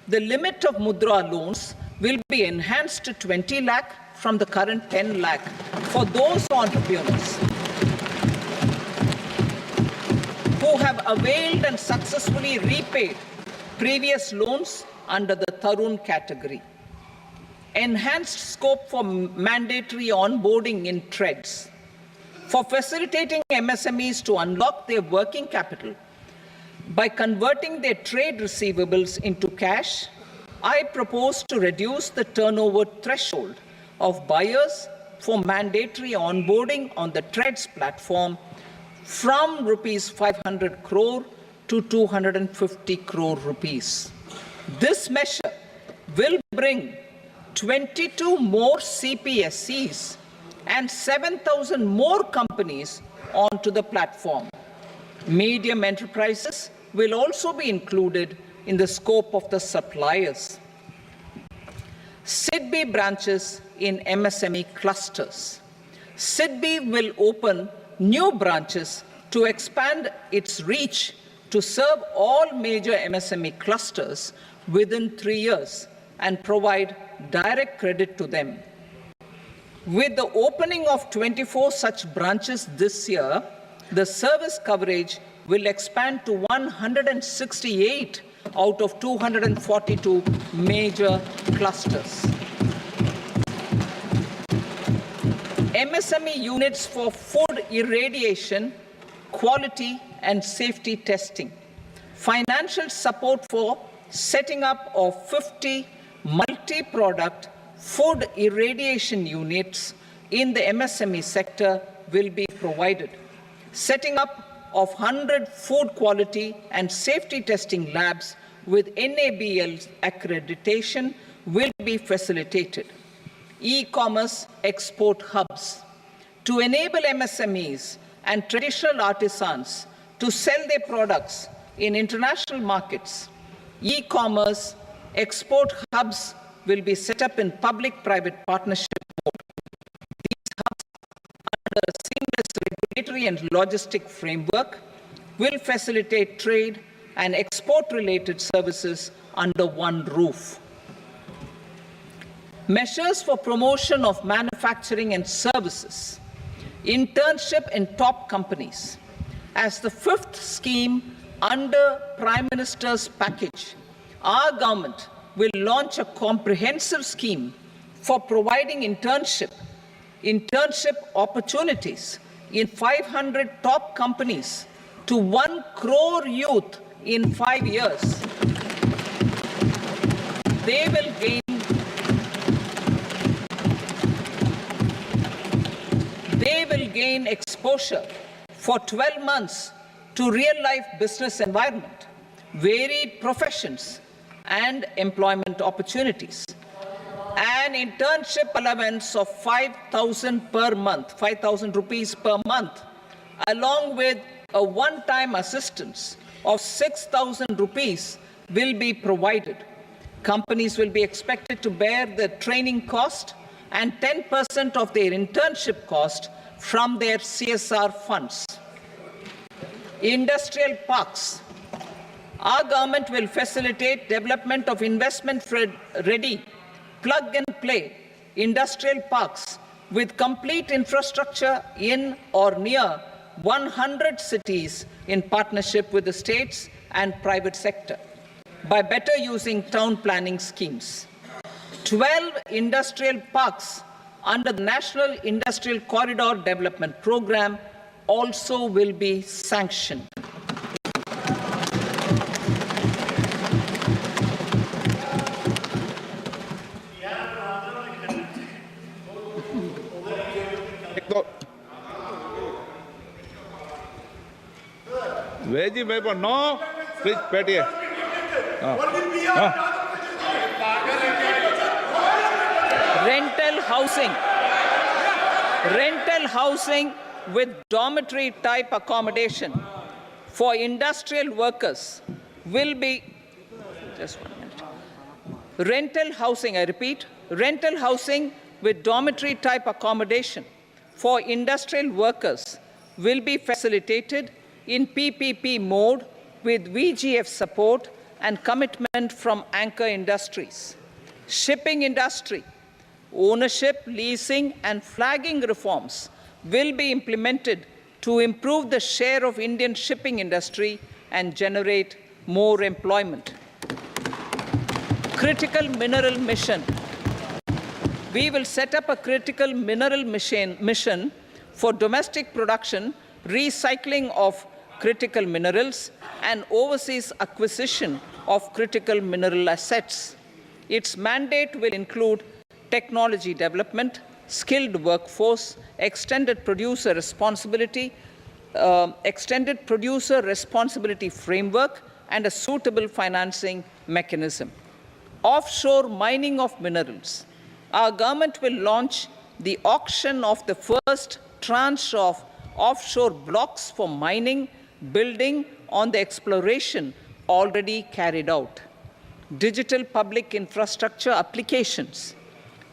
The limit of Mudra loans will be enhanced to 20 lakh from the current 10 lakh for those entrepreneurs who have availed and successfully repaid previous loans under the Tarun category. Enhanced scope for mandatory onboarding in trades. For facilitating MSMEs to unlock their working capital by converting their trade receivables into cash, I propose to reduce the turnover threshold of buyers for mandatory onboarding on the trades platform from rupees 500 crore to 250 crore rupees. This measure will bring 22 more CPSCs and 7,000 more companies onto the platform. Medium enterprises will also be included in the scope of the suppliers. SIDBI branches in MSME clusters. SIDBI will open new branches to expand its reach to serve all major MSME clusters within 3 years and provide direct credit to them. With the opening of 24 such branches this year, the service coverage will expand to 168 out of 242 major clusters. MSME units for food irradiation, quality and safety testing. Financial support for setting up of 50 multi-product food irradiation units in the MSME sector will be provided. Setting up of 100 food quality and safety testing labs with NABL accreditation will be facilitated. E-commerce export hubs. To enable MSMEs and traditional artisans to sell their products in international markets, e-commerce export hubs will be set up in public-private partnership mode. These hubs, under a seamless regulatory and logistic framework, will facilitate trade and export-related services under one roof. Measures for promotion of manufacturing and services. Internship in top companies. As the fifth scheme under Prime Minister's package, our government will launch a comprehensive scheme for providing internship opportunities in 500 top companies to 1 crore youth in 5 years. They will gain exposure for 12 months to real-life business environment, varied professions, and employment opportunities. An internship allowance of 5,000 per month, 5,000 rupees per month, along with a one-time assistance of 6,000 rupees will be provided. Companies will be expected to bear the training cost and 10% of their internship cost from their CSR funds. Industrial parks. Our government will facilitate development of investment-ready, plug-and-play industrial parks with complete infrastructure in or near 100 cities in partnership with the states and private sector by better using town planning schemes. 12 industrial parks under the National Industrial Corridor Development Program also will be sanctioned. Veggie paper, no. Please, Patty. Rental housing with dormitory type accommodation for industrial workers will be, just 1 minute. Rental housing, I repeat, rental housing with dormitory type accommodation for industrial workers will be facilitated in PPP mode with VGF support and commitment from anchor industries. Shipping industry, ownership, leasing, and flagging reforms will be implemented to improve the share of Indian shipping industry and generate more employment. Critical mineral mission. We will set up a critical mineral mission for domestic production, recycling of critical minerals, and overseas acquisition of critical mineral assets. Its mandate will include technology development, skilled workforce, extended producer responsibility framework, and a suitable financing mechanism. Offshore mining of minerals. Our government will launch the auction of the first tranche of offshore blocks for mining, building on the exploration already carried out. Digital public infrastructure applications.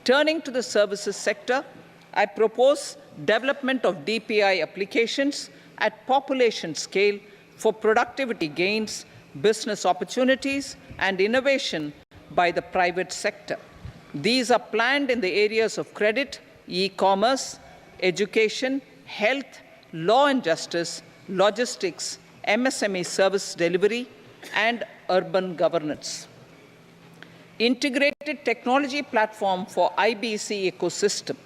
Turning to the services sector, I propose development of DPI applications at population scale for productivity gains, business opportunities, and innovation by the private sector. These are planned in the areas of credit, e-commerce, education, health, law and justice, logistics, MSME service delivery, and urban governance. Integrated technology platform for IBC ecosystem.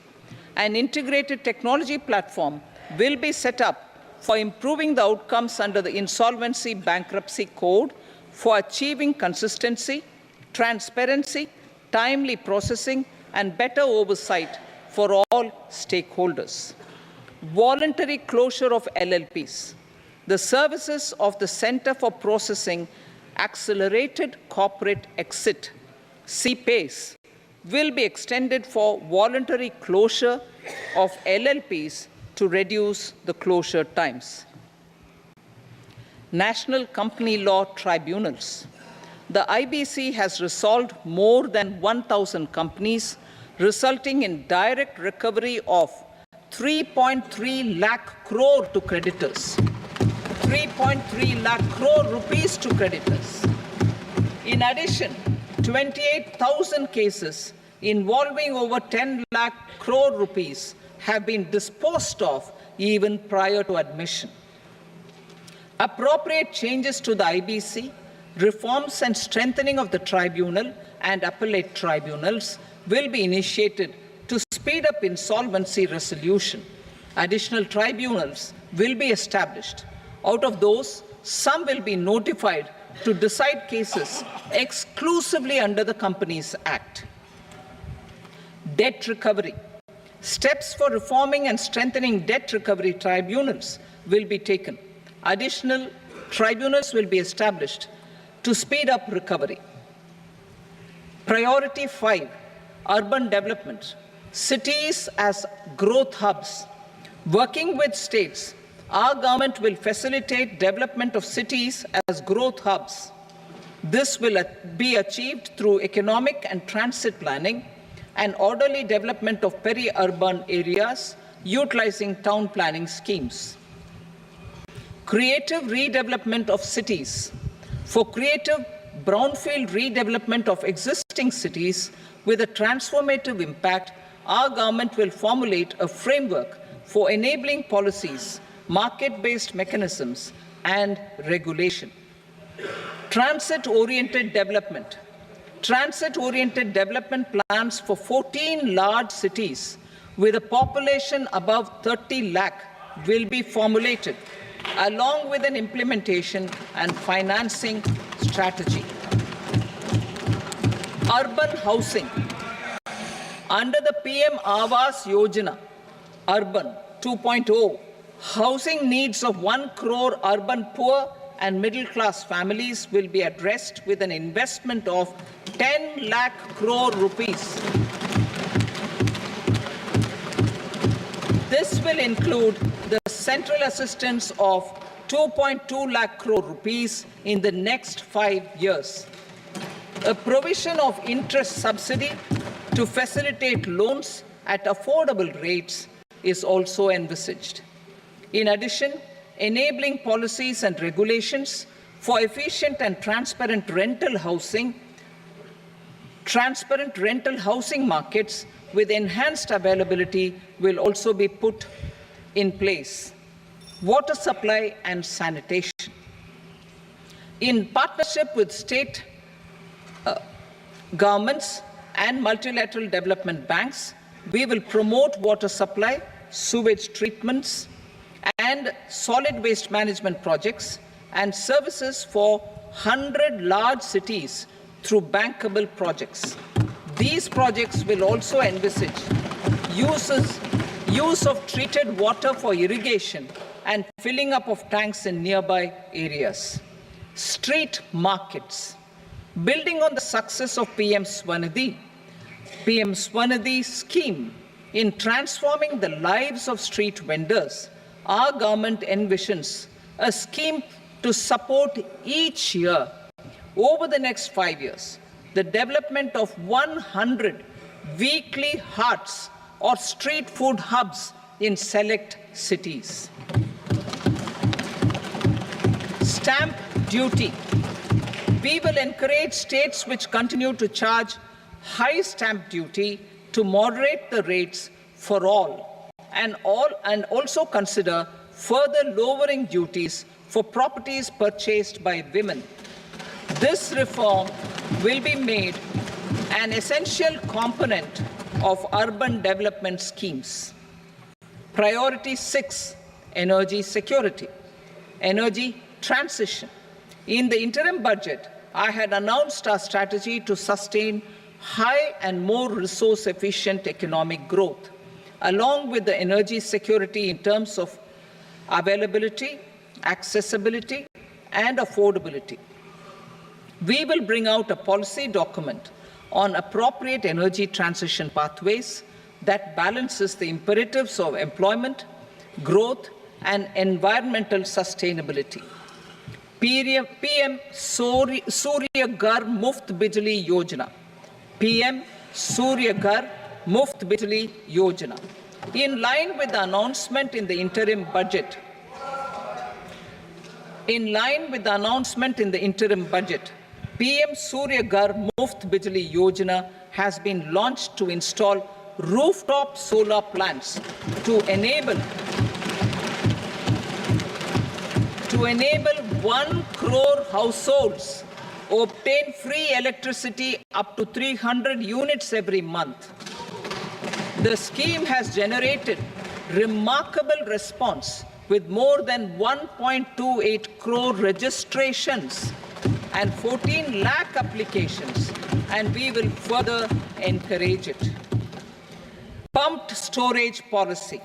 An integrated technology platform will be set up for improving the outcomes under the Insolvency Bankruptcy Code for achieving consistency, transparency, timely processing, and better oversight for all stakeholders. Voluntary closure of LLPs. The services of the Center for Processing Accelerated Corporate Exit, CPACE, will be extended for voluntary closure of LLPs to reduce the closure times. National Company Law Tribunals. The IBC has resolved more than 1,000 companies, resulting in direct recovery of 3.3 lakh crore to creditors. 3.3 lakh crore rupees to creditors. In addition, 28,000 cases involving over 10 lakh crore rupees have been disposed of even prior to admission. Appropriate changes to the IBC, reforms and strengthening of the tribunal and appellate tribunals will be initiated to speed up insolvency resolution. Additional tribunals will be established. Out of those, some will be notified to decide cases exclusively under the Companies Act. Debt recovery. Steps for reforming and strengthening debt recovery tribunals will be taken. Additional tribunals will be established to speed up recovery. Priority 5, urban development. Cities as growth hubs. Working with states, our government will facilitate development of cities as growth hubs. This will be achieved through economic and transit planning and orderly development of peri-urban areas utilizing town planning schemes. Creative redevelopment of cities. For creative brownfield redevelopment of existing cities with a transformative impact, our government will formulate a framework for enabling policies, market-based mechanisms, and regulation. Transit-oriented development. Transit-oriented development plans for 14 large cities with a population above 30 lakh will be formulated, along with an implementation and financing strategy. Urban housing. Under the PM Awas Yojana, Urban 2.0, housing needs of 1 crore urban poor and middle-class families will be addressed with an investment of 10 lakh crore rupees. This will include the central assistance of 2.2 lakh crore rupees in the next 5 years. A provision of interest subsidy to facilitate loans at affordable rates is also envisaged. In addition, enabling policies and regulations for efficient and transparent rental housing markets with enhanced availability will also be put in place. Water supply and sanitation. In partnership with state governments and multilateral development banks, we will promote water supply, sewage treatments, and solid waste management projects and services for 100 large cities through bankable projects. These projects will also envisage use of treated water for irrigation and filling up of tanks in nearby areas. Street markets. Building on the success of PM Swanidhi scheme in transforming the lives of street vendors, our government envisions a scheme to support each year over the next 5 years the development of 100 weekly hearts or street food hubs in select cities. Stamp duty. We will encourage states which continue to charge high stamp duty to moderate the rates for all and also consider further lowering duties for properties purchased by women. This reform will be made an essential component of urban development schemes. Priority 6, energy security, energy transition. In the interim budget, I had announced our strategy to sustain high and more resource-efficient economic growth, along with the energy security in terms of availability, accessibility, and affordability. We will bring out a policy document on appropriate energy transition pathways that balances the imperatives of employment, growth, and environmental sustainability. PM Surya Ghar Muft Bijli Yojana. PM Surya Ghar Muft Bijli Yojana. In line with the announcement in the interim budget, PM Surya Ghar Muft Bijli Yojana has been launched to install rooftop solar plants to enable 1 crore households obtain free electricity up to 300 units every month. The scheme has generated remarkable response with more than 1.28 crore registrations and 14 lakh applications, and we will further encourage it. Pumped storage policy.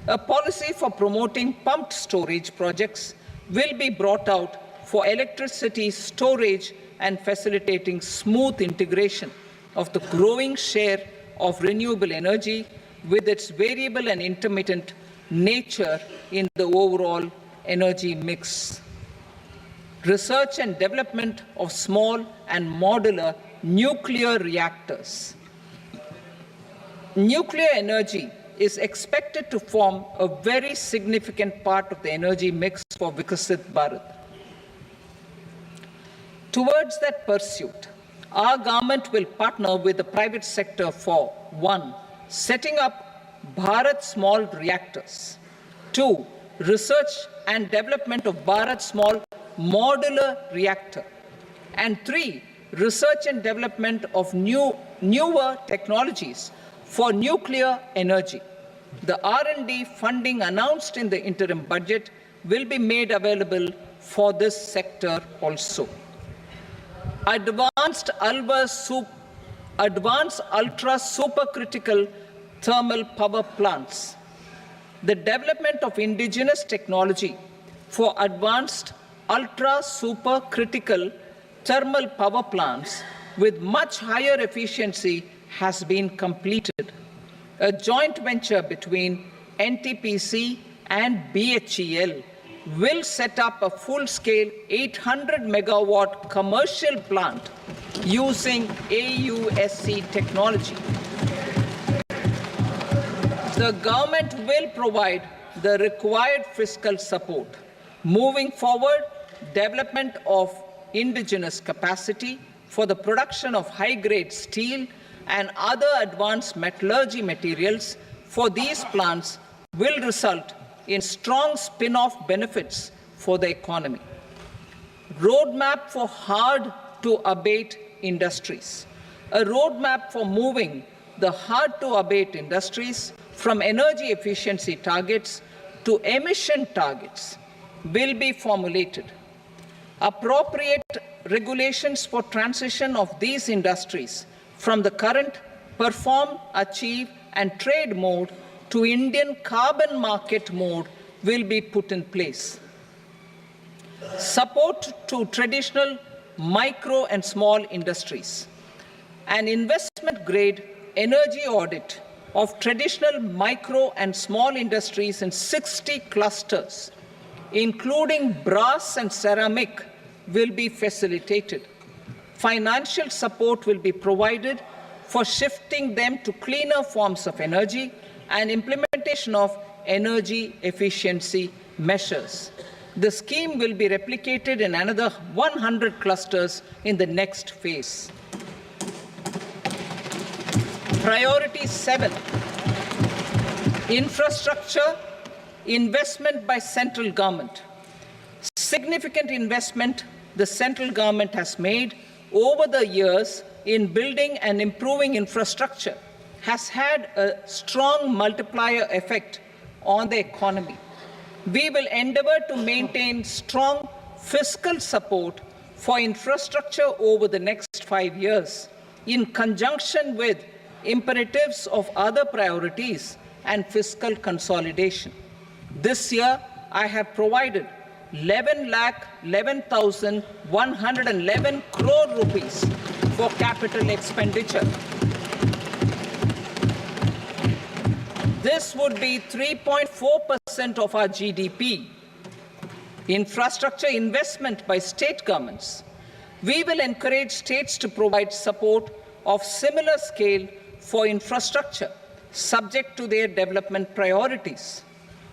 A policy for promoting pumped storage projects will be brought out for electricity storage and facilitating smooth integration of the growing share of renewable energy with its variable and intermittent nature in the overall energy mix. Research and development of small and modular nuclear reactors. Nuclear energy is expected to form a very significant part of the energy mix for Vikasit Bharat. Towards that pursuit, our government will partner with the private sector for 1. Setting up Bharat Small Reactors, 2. Research and development of Bharat Small Modular Reactor, and 3. Research and development of newer technologies for nuclear energy. The R&D funding announced in the interim budget will be made available for this sector also. Advanced ultra supercritical thermal power plants. The development of indigenous technology for advanced ultra supercritical thermal power plants with much higher efficiency has been completed. A joint venture between NTPC and BHEL will set up a full-scale 800 megawatt commercial plant using AUSC technology. The government will provide the required fiscal support. Moving forward, development of indigenous capacity for the production of high-grade steel and other advanced metallurgy materials for these plants will result in strong spin-off benefits for the economy. Roadmap for hard-to-abate industries. A roadmap for moving the hard-to-abate industries from energy efficiency targets to emission targets will be formulated. Appropriate regulations for transition of these industries from the current perform, achieve, and trade mode to Indian carbon market mode will be put in place. Support to traditional micro and small industries. An investment-grade energy audit of traditional micro and small industries in 60 clusters, including brass and ceramic, will be facilitated. Financial support will be provided for shifting them to cleaner forms of energy and implementation of energy efficiency measures. The scheme will be replicated in another 100 clusters in the next phase. Priority 7, infrastructure investment by central government. Significant investment the central government has made over the years in building and improving infrastructure has had a strong multiplier effect on the economy. We will endeavor to maintain strong fiscal support for infrastructure over the next 5 years in conjunction with imperatives of other priorities and fiscal consolidation. This year, I have provided 11,11,111 crore rupees for capital expenditure. This would be 3.4% of our GDP. Infrastructure investment by state governments. We will encourage states to provide support of similar scale for infrastructure, subject to their development priorities.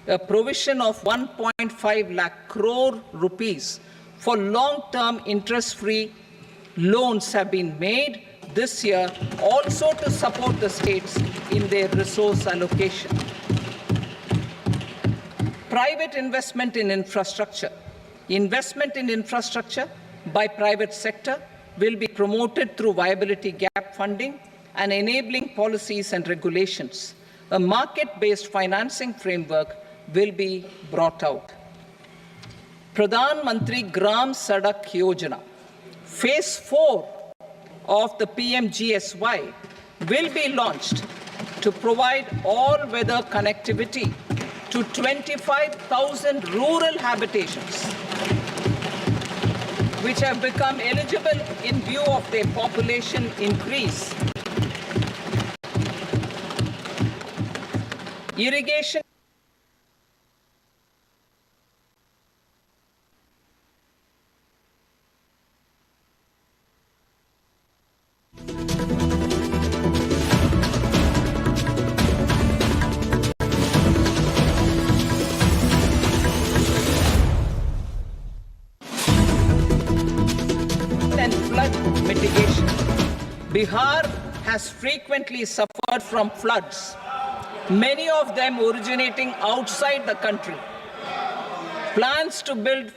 A provision of 1.5 lakh crore rupees for long-term interest-free loans have been made this year also to support the states in their resource allocation. Private investment in infrastructure. Investment in infrastructure by private sector will be promoted through viability gap funding and enabling policies and regulations. A market-based financing framework will be brought out. Pradhan Mantri Gram Sadak Yojana, Phase 4 of the PMGSY will be launched to provide all-weather connectivity to 25,000 rural habitations, which have become eligible in view of their population increase. Irrigation and flood mitigation. Bihar has frequently suffered from floods, many of them originating outside the country. Plans to build